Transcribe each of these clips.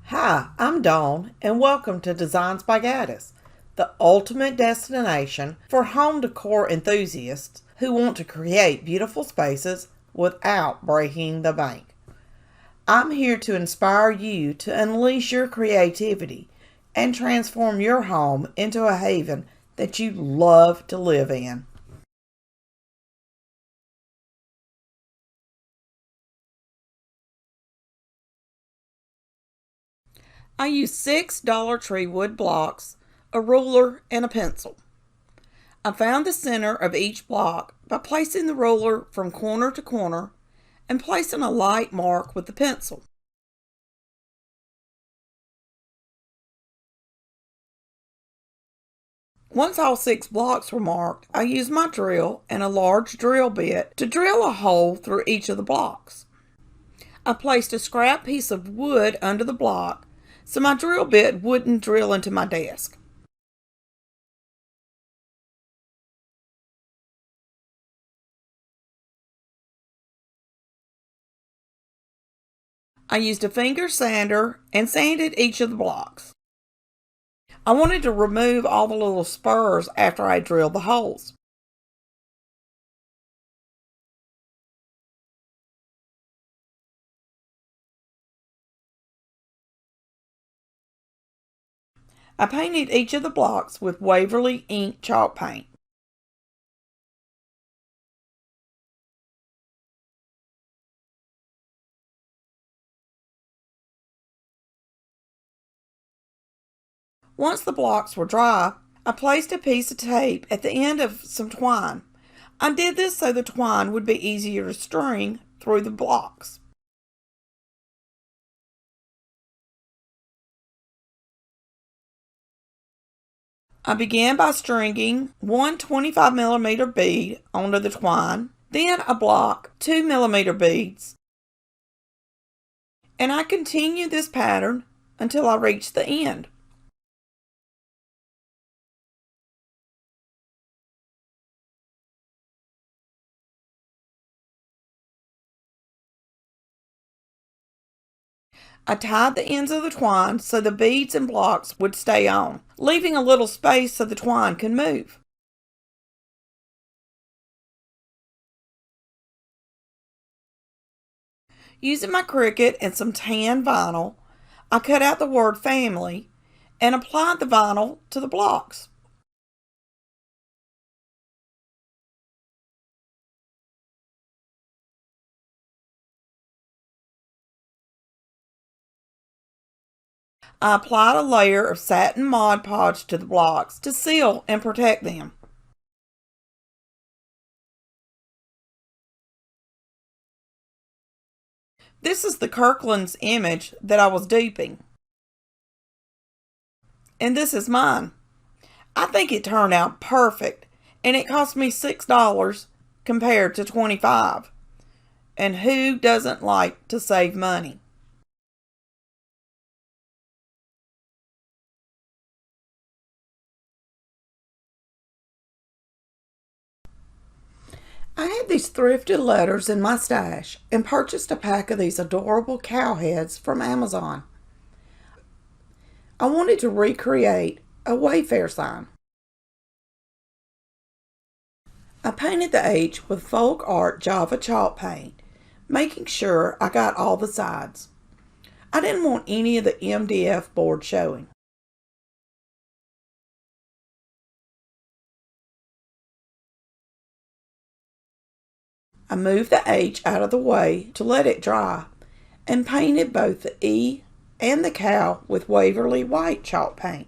Hi, I'm Dawn, and welcome to Designs by Gaddis, the ultimate destination for home decor enthusiasts who want to create beautiful spaces without breaking the bank. I'm here to inspire you to unleash your creativity and transform your home into a haven that you love to live in. I use six Dollar Tree wood blocks, a ruler, and a pencil. I found the center of each block by placing the ruler from corner to corner and placing a light mark with the pencil. Once all six blocks were marked, I used my drill and a large drill bit to drill a hole through each of the blocks. I placed a scrap piece of wood under the block so my drill bit wouldn't drill into my desk. I used a finger sander and sanded each of the blocks. I wanted to remove all the little spurs after I drilled the holes. I painted each of the blocks with Waverly ink chalk paint. Once the blocks were dry, I placed a piece of tape at the end of some twine. I did this so the twine would be easier to string through the blocks. I began by stringing one 25mm bead onto the twine, then a block 2mm beads, and I continued this pattern until I reached the end. I tied the ends of the twine so the beads and blocks would stay on, leaving a little space so the twine could move. Using my Cricut and some tan vinyl, I cut out the word family and applied the vinyl to the blocks. I applied a layer of satin Mod Podge to the blocks to seal and protect them. This is the Kirkland's image that I was duping. And this is mine. I think it turned out perfect, and it cost me $6 compared to $25. And who doesn't like to save money? I had these thrifted letters in my stash and purchased a pack of these adorable cow heads from Amazon. I wanted to recreate a Wayfair sign. I painted the H with folk art Java chalk paint, making sure I got all the sides. I didn't want any of the MDF board showing. I moved the H out of the way to let it dry and painted both the E and the cow with Waverly white chalk paint.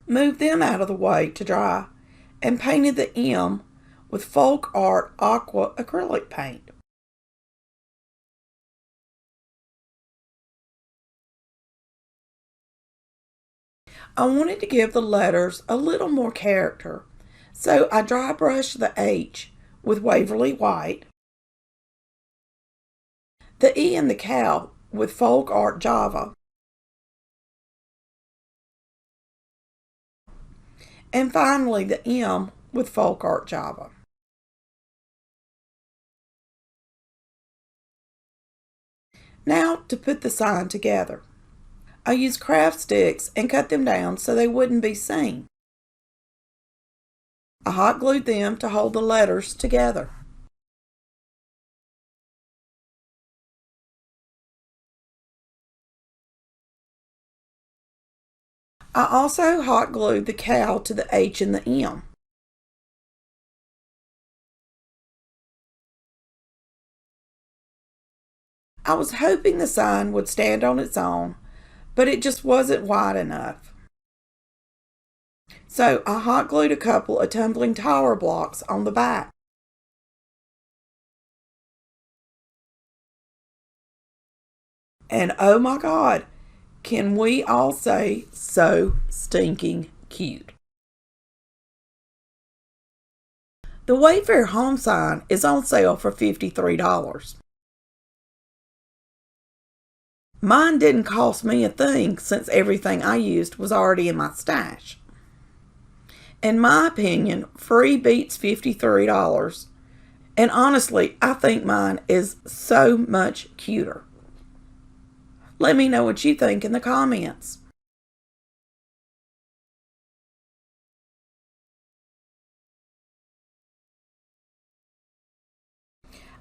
Moved them out of the way to dry and painted the M with folk art aqua acrylic paint. I wanted to give the letters a little more character, so I dry brushed the H with Waverly white, the E and the cow with folk art Java, and finally the M with folk art Java. Now to put the sign together. I used craft sticks and cut them down so they wouldn't be seen. I hot glued them to hold the letters together. I also hot glued the cow to the H and the M. I was hoping the sign would stand on its own, but it just wasn't wide enough. So I hot glued a couple of tumbling tower blocks on the back. And oh my God, can we all say so stinking cute? The Wayfair home sign is on sale for $53. Mine didn't cost me a thing since everything I used was already in my stash. In my opinion, free beats $53. And honestly, I think mine is so much cuter. Let me know what you think in the comments.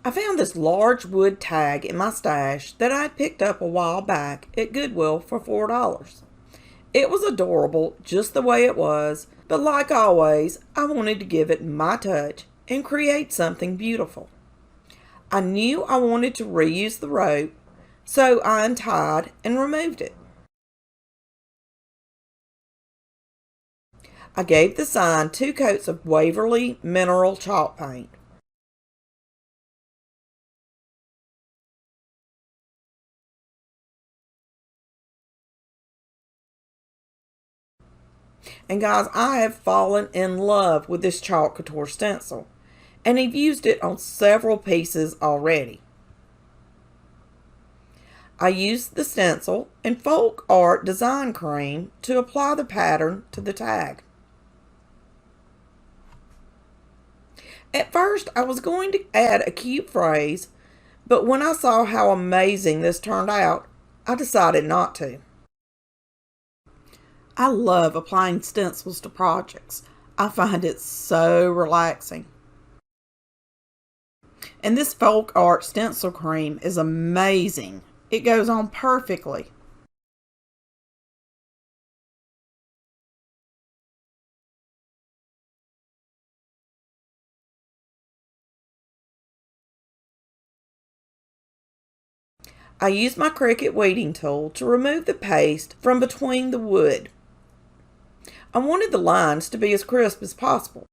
I found this large wood tag in my stash that I had picked up a while back at Goodwill for $4. It was adorable just the way it was, but like always, I wanted to give it my touch and create something beautiful. I knew I wanted to reuse the rope, so I untied and removed it. I gave the sign 2 coats of Waverly mineral chalk paint. And guys, I have fallen in love with this chalk couture stencil, and I've used it on several pieces already. I used the stencil and folk art design cream to apply the pattern to the tag. At first, I was going to add a cute phrase, but when I saw how amazing this turned out, I decided not to. I love applying stencils to projects. I find it so relaxing. And this folk art stencil cream is amazing. It goes on perfectly. I used my Cricut weeding tool to remove the paste from between the wood. I wanted the lines to be as crisp as possible.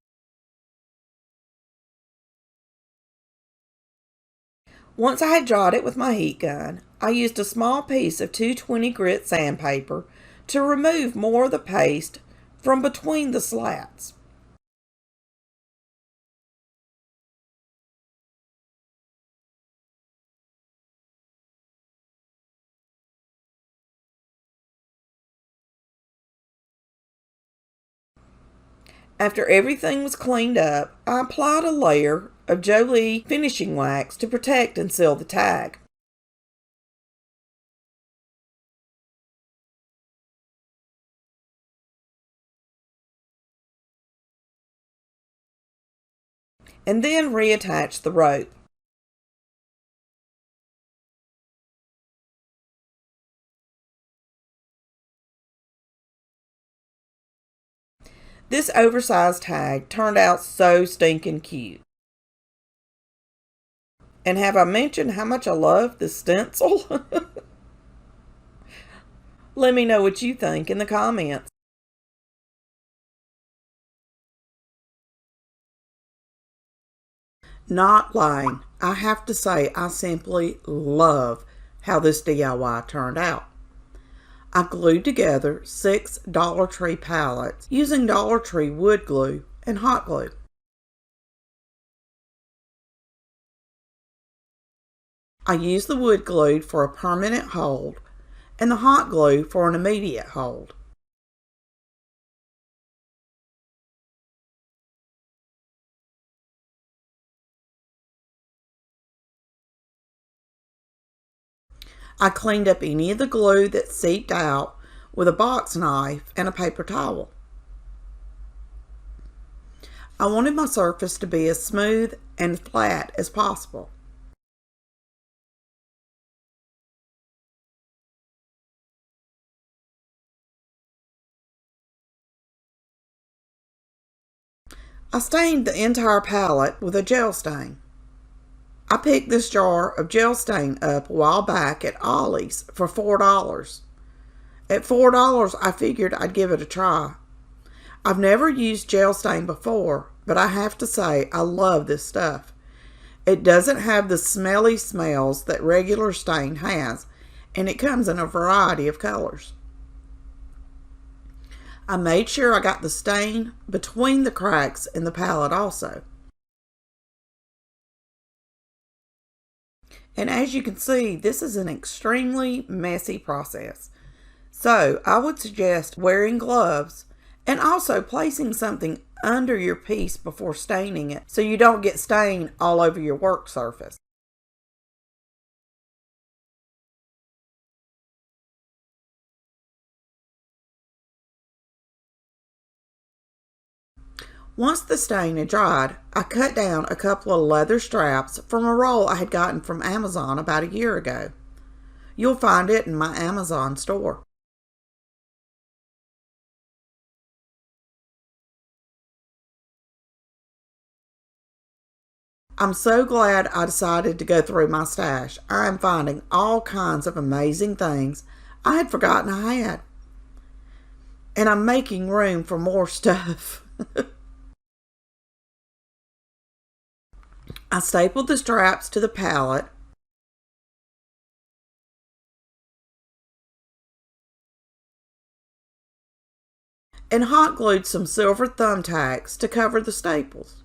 Once I had dried it with my heat gun, I used a small piece of 220 grit sandpaper to remove more of the paste from between the slats. After everything was cleaned up, I applied a layer of Jolie finishing wax to protect and seal the tag. And then reattach the rope. This oversized tag turned out so stinking cute. And have I mentioned how much I love this stencil? Let me know what you think in the comments. Not lying, I have to say I simply love how this DIY turned out. I glued together 6 Dollar Tree pallets using Dollar Tree wood glue and hot glue. I used the wood glue for a permanent hold and the hot glue for an immediate hold. I cleaned up any of the glue that seeped out with a box knife and a paper towel. I wanted my surface to be as smooth and flat as possible. I stained the entire palette with a gel stain. I picked this jar of gel stain up a while back at Ollie's for $4. At $4, I figured I'd give it a try. I've never used gel stain before, but I have to say I love this stuff. It doesn't have the smelly smells that regular stain has, and it comes in a variety of colors. I made sure I got the stain between the cracks in the palette also. And as you can see, this is an extremely messy process. So I would suggest wearing gloves and also placing something under your piece before staining it so you don't get stain all over your work surface. Once the stain had dried, I cut down a couple of leather straps from a roll I had gotten from Amazon about a year ago. You'll find it in my Amazon store. I'm so glad I decided to go through my stash. I am finding all kinds of amazing things I had forgotten I had. And I'm making room for more stuff. I stapled the straps to the palette and hot glued some silver thumbtacks to cover the staples.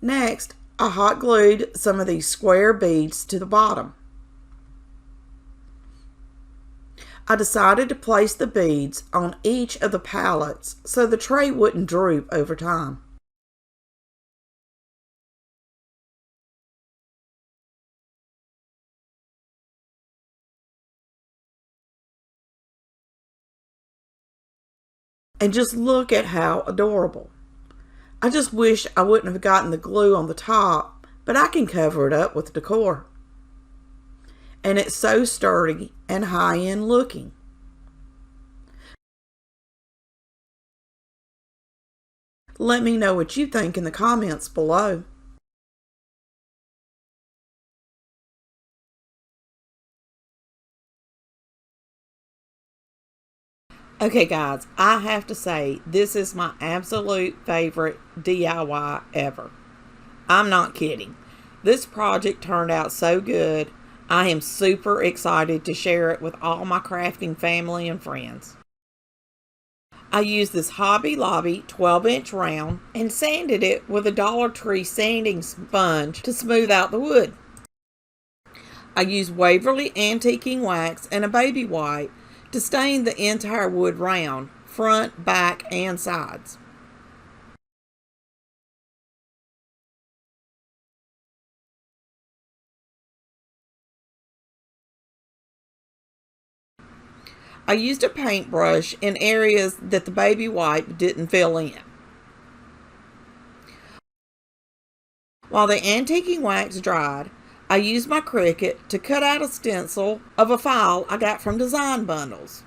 Next, I hot glued some of these square beads to the bottom. I decided to place the beads on each of the palettes so the tray wouldn't droop over time. And just look at how adorable. I just wish I wouldn't have gotten the glue on the top, but I can cover it up with decor. And it's so sturdy and high-end looking. Let me know what you think in the comments below. Okay guys, I have to say this is my absolute favorite DIY ever. I'm not kidding. This project turned out so good. I am super excited to share it with all my crafting family and friends. I used this Hobby Lobby 12-inch round and sanded it with a Dollar Tree sanding sponge to smooth out the wood. I used Waverly antiquing wax and a baby white to stain the entire wood round, front, back, and sides. I used a paintbrush in areas that the baby white didn't fill in. While the antiquing wax dried, I used my Cricut to cut out a stencil of a file I got from Design Bundles.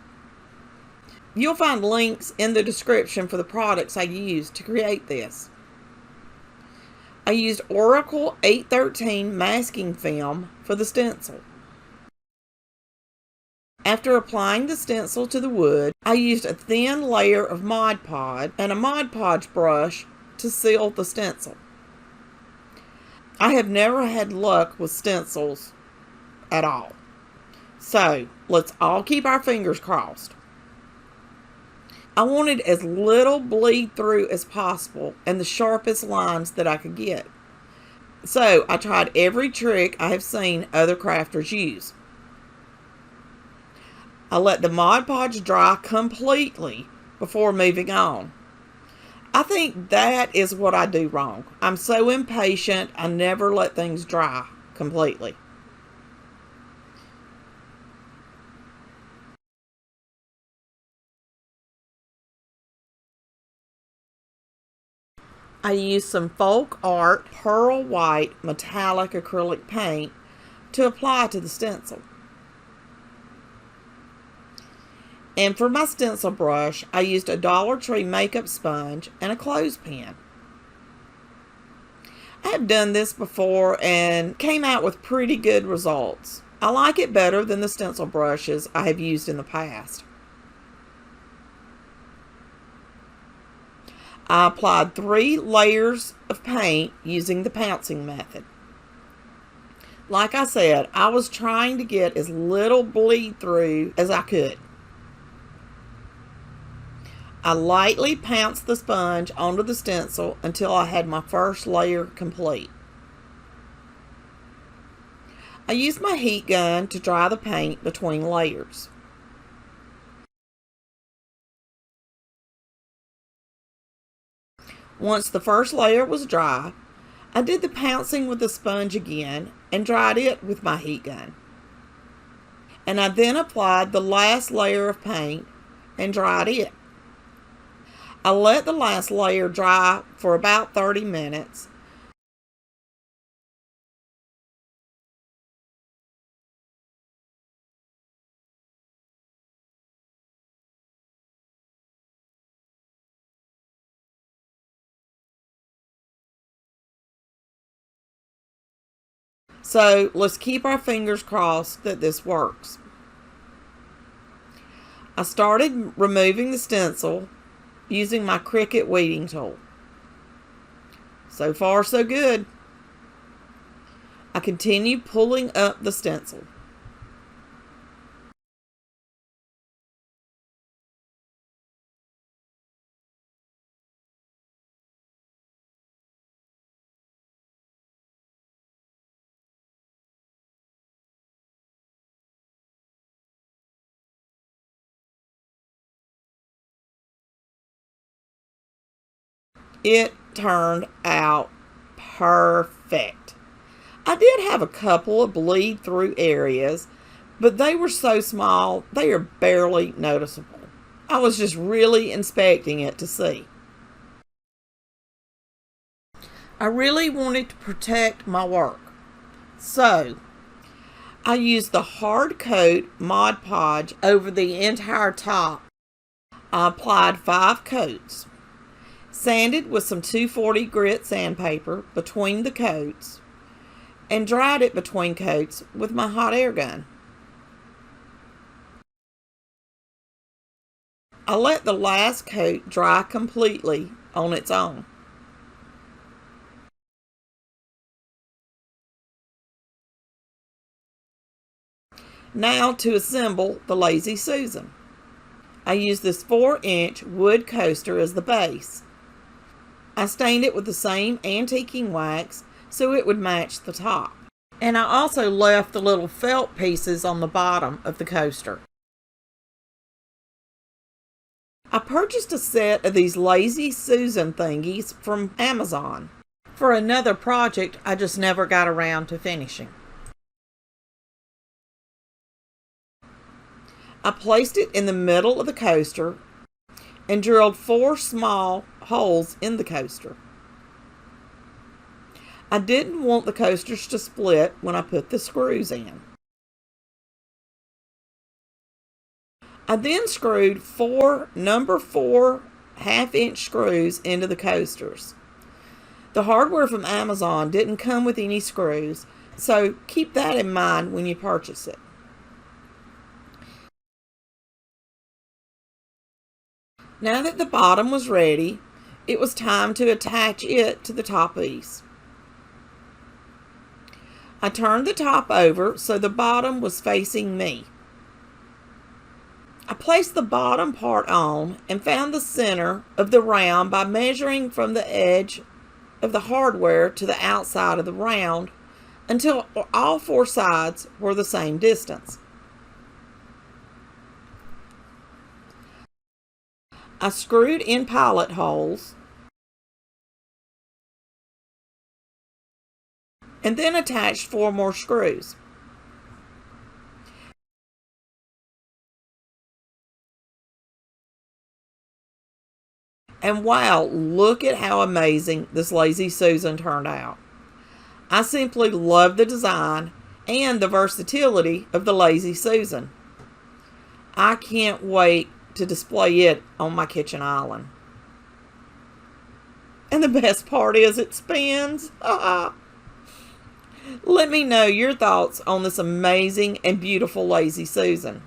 You'll find links in the description for the products I used to create this. I used Oracle 813 masking film for the stencil. After applying the stencil to the wood, I used a thin layer of Mod Podge and a Mod Podge brush to seal the stencil. I have never had luck with stencils at all. So, let's all keep our fingers crossed. I wanted as little bleed through as possible and the sharpest lines that I could get. So, I tried every trick I have seen other crafters use. I let the Mod Podge dry completely before moving on. I think that is what I do wrong. I'm so impatient, I never let things dry completely. I used some Folk Art Pearl White metallic acrylic paint to apply to the stencil. And for my stencil brush, I used a Dollar Tree makeup sponge and a clothespin. I have done this before and came out with pretty good results. I like it better than the stencil brushes I have used in the past. I applied 3 layers of paint using the pouncing method. Like I said, I was trying to get as little bleed through as I could. I lightly pounced the sponge onto the stencil until I had my first layer complete. I used my heat gun to dry the paint between layers. Once the first layer was dry, I did the pouncing with the sponge again and dried it with my heat gun. And I then applied the last layer of paint and dried it. I let the last layer dry for about 30 minutes. So let's keep our fingers crossed that this works. I started removing the stencil using my Cricut weeding tool. So far, so good. I continue pulling up the stencil. It turned out perfect. I did have a couple of bleed through areas, but they were so small they are barely noticeable. I was just really inspecting it to see. I really wanted to protect my work, so I used the hard coat Mod Podge over the entire top. I applied 5 coats, sanded with some 240 grit sandpaper between the coats, and dried it between coats with my hot air gun. I let the last coat dry completely on its own. Now to assemble the Lazy Susan. I used this 4-inch wood coaster as the base. I stained it with the same antiquing wax so it would match the top. And I also left the little felt pieces on the bottom of the coaster. I purchased a set of these Lazy Susan thingies from Amazon for another project I just never got around to finishing. I placed it in the middle of the coaster and drilled 4 small holes in the coaster. I didn't want the coasters to split when I put the screws in. I then screwed 4 number 4 1/2-inch screws into the coasters. The hardware from Amazon didn't come with any screws, so keep that in mind when you purchase it. Now that the bottom was ready, it was time to attach it to the top piece. I turned the top over so the bottom was facing me. I placed the bottom part on and found the center of the round by measuring from the edge of the hardware to the outside of the round until all 4 sides were the same distance. I screwed in pilot holes and then attached 4 more screws. And wow, look at how amazing this Lazy Susan turned out. I simply love the design and the versatility of the Lazy Susan. I can't wait to display it on my kitchen island. And the best part is it spins. Let me know your thoughts on this amazing and beautiful Lazy Susan.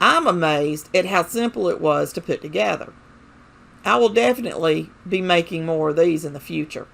I'm amazed at how simple it was to put together. I will definitely be making more of these in the future.